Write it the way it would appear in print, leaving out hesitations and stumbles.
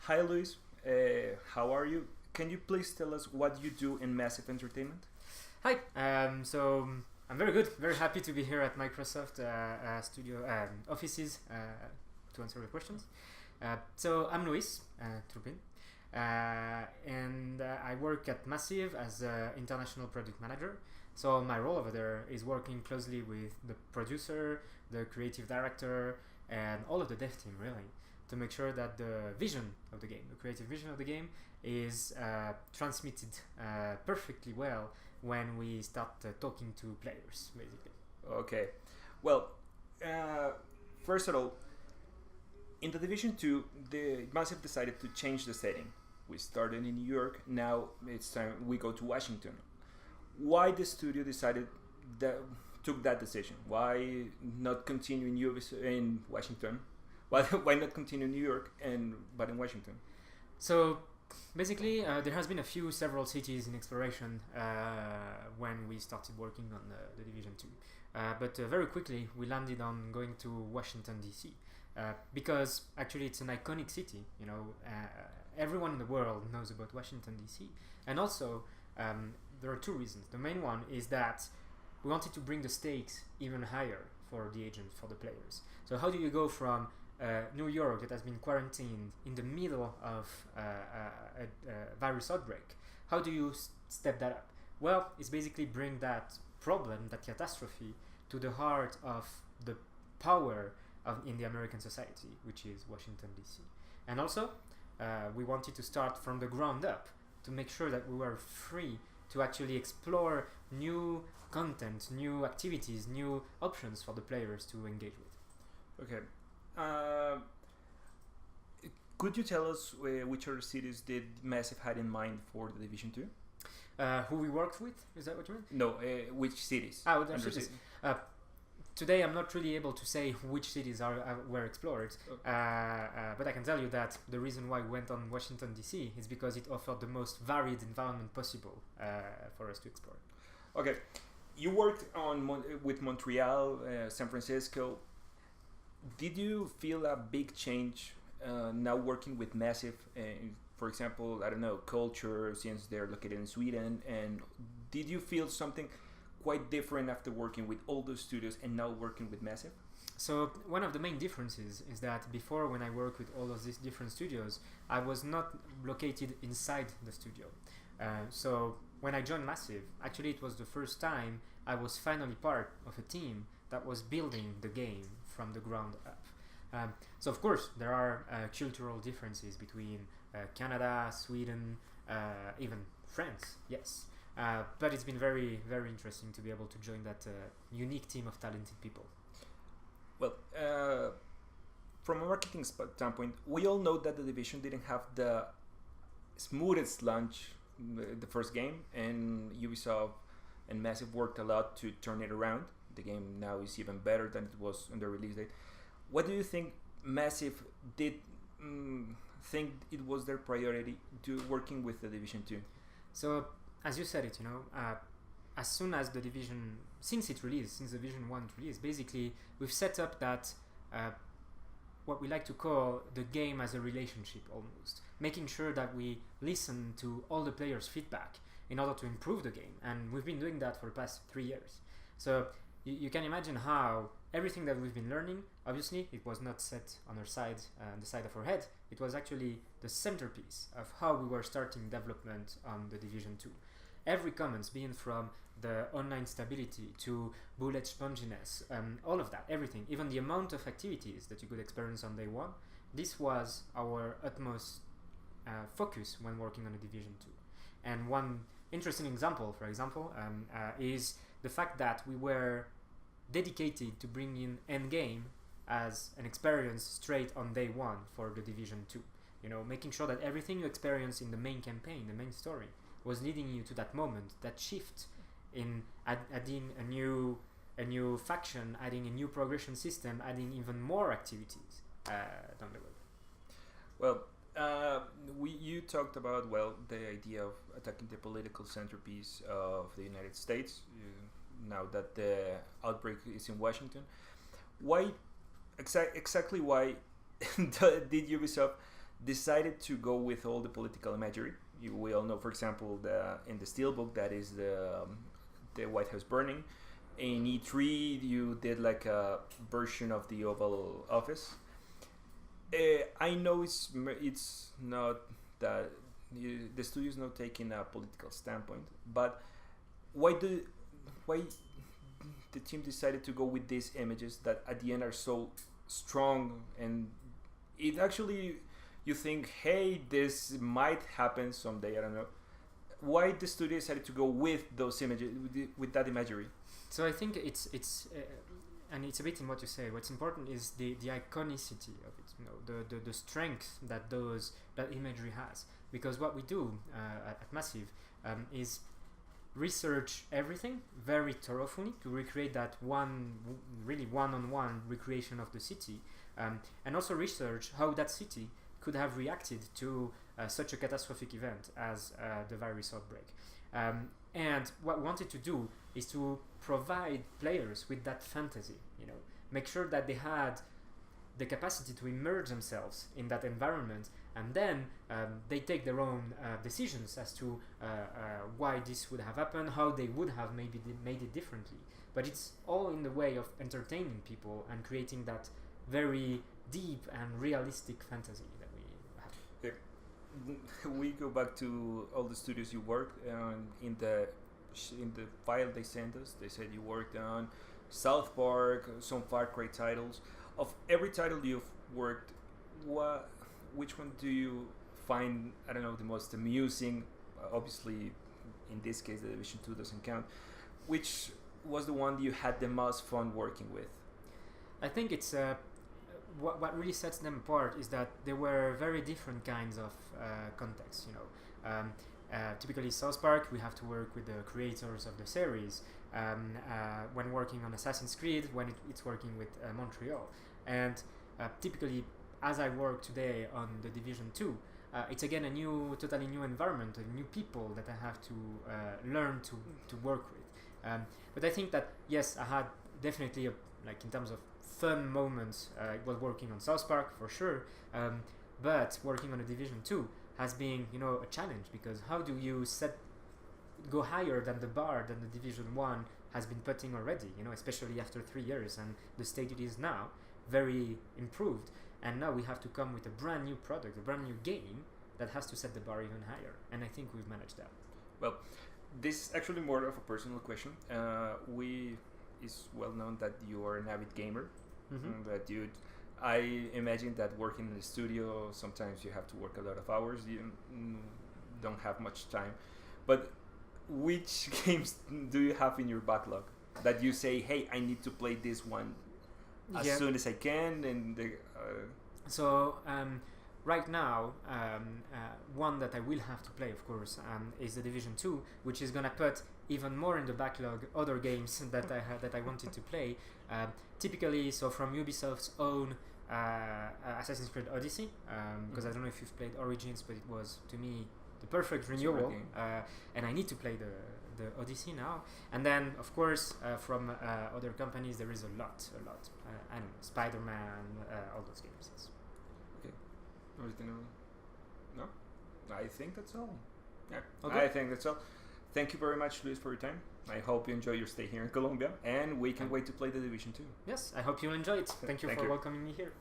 Hi, Luis. How are you? Can you please tell us what you do in Massive Entertainment? Hi. I'm very good. Very happy to be here at Microsoft studio offices to answer your questions. So I'm Louis Trupin, and I work at Massive as an international product manager. So my role over there is working closely with the producer, the creative director, and all of the dev team really, to make sure that the vision of the game, the creative vision of the game, is transmitted perfectly well when we start talking to players, basically. Okay. Well, first of all, in the Division 2, the Massive decided to change the setting. We started in New York, now it's time we go to Washington. Why the studio decided that took that decision? Why not continue in Washington? Why not continue in New York but in Washington? So basically, there has been several cities in exploration when we started working on the Division 2. But very quickly, we landed on going to Washington, D.C. Because actually it's an iconic city. Everyone in the world knows about Washington, D.C. And also, there are two reasons. The main one is that we wanted to bring the stakes even higher for the agents, for the players. So how do you go from New York that has been quarantined in the middle of a virus outbreak? How do you step that up? Well, it's basically bring that problem, that catastrophe, to the heart of the power in the American society, which is Washington, D.C. And also, we wanted to start from the ground up to make sure that we were free to actually explore new content, new activities, new options for the players to engage with. Okay. Could you tell us which other cities did Massive had in mind for the Division 2? Who we worked with? Is that what you mean? No, which cities? Which cities. Today I'm not really able to say which cities were explored, but I can tell you that the reason why we went on Washington DC is because it offered the most varied environment possible for us to explore. Okay, you worked with Montreal, San Francisco. Did you feel a big change now working with Massive? For example, I don't know, culture, since they're located in Sweden, and did you feel something quite different after working with all those studios and now working with Massive? So one of the main differences is that before, when I worked with all of these different studios, I was not located inside the studio. So when I joined Massive, actually it was the first time I was finally part of a team that was building the game from the ground up. So of course there are cultural differences between Canada, Sweden, even France, yes. But it's been very, very interesting to be able to join that unique team of talented people. Well, from a marketing standpoint, we all know that the Division didn't have the smoothest launch, the first game, and Ubisoft and Massive worked a lot to turn it around. The game now is even better than it was on the release date. What do you think Massive did think it was their priority to working with the Division 2? So, as you said it, as soon as the Division, since the Division 1 release, basically we've set up that what we like to call the game as a relationship almost, making sure that we listen to all the players' feedback in order to improve the game, and we've been doing that for the past 3 years. So you can imagine how everything that we've been learning, obviously it was not set on our side, the side of our head, it was actually the centerpiece of how we were starting development on the Division 2. Every comment, being from the online stability to bullet sponginess, all of that, everything, even the amount of activities that you could experience on day one, this was our utmost focus when working on the Division 2. And one interesting example, for example, is the fact that we were dedicated to bring in endgame as an experience straight on day one for the Division 2. Making sure that everything you experience in the main campaign, the main story, was leading you to that moment, that shift in adding a new faction, adding a new progression system, adding even more activities down the road. Well, you talked about the idea of attacking the political centerpiece of the United States. Now that the outbreak is in Washington, why exactly did Ubisoft decided to go with all the political imagery. We all know, for example, in the Steelbook that is the White House burning. In E3, you did like a version of the Oval Office. I know it's not that the studio is not taking a political standpoint, but why the team decided to go with these images that at the end are so strong, and it actually you think, hey, this might happen someday. I don't know why the studio decided to go with those images, with that imagery. So I think it's and it's a bit in what you say. What's important is the iconicity of it, you know, the strength that that imagery has. Because what we do at Massive is research everything very thoroughly to recreate that one-on-one recreation of the city, and also research how that city could have reacted to such a catastrophic event as the virus outbreak. And what we wanted to do is to provide players with that fantasy, you know, make sure that they had the capacity to immerse themselves in that environment, and then they take their own decisions as to why this would have happened, how they would have maybe made it differently. But it's all in the way of entertaining people and creating that very deep and realistic fantasy that we have. Okay. We go back to all the studios you worked on. In the file they sent us, they said you worked on South Park, some Far Cry titles. Of every title you've worked, which one do you find, I don't know, the most amusing? Obviously, in this case, the Division 2 doesn't count. Which was the one you had the most fun working with? I think it's what really sets them apart is that there were very different kinds of contexts. You know, typically South Park, we have to work with the creators of the series. When working on Assassin's Creed, when it's working with Montreal, and typically as I work today on the Division 2, it's again a totally new environment, new people that I have to learn to work with. But I think that yes, I had definitely like in terms of fun moments, it was working on South Park for sure, but working on a Division 2 has been, you know, a challenge, because how do you go higher than the bar than the Division 1 has been putting already, you know, especially after 3 years, and the state it is now, very improved, and now we have to come with a brand new product, a brand new game that has to set the bar even higher, and I think we've managed that. Well, this is actually more of a personal question. It's well known that you are an avid gamer, that I imagine that working in the studio, sometimes you have to work a lot of hours, you don't have much time, but which games do you have in your backlog that you say, hey, I need to play this one as soon as I can? And so right now, one that I will have to play, of course, is the Division 2, which is gonna put even more in the backlog other games that I wanted to play. Typically, so from Ubisoft's own Assassin's Creed Odyssey, because I don't know if you've played Origins, but it was, to me, the perfect renewal, and I need to play the Odyssey now. And then, of course, from other companies, there is a lot. I don't know, Spider-Man, all those games. Yes. Okay. Everything else? No? I think that's all. Yeah, okay. I think that's all. Thank you very much, Luis, for your time. I hope you enjoy your stay here in Colombia, and we can't wait to play the Division 2. Yes, I hope you'll enjoy it. Thank you for welcoming me here.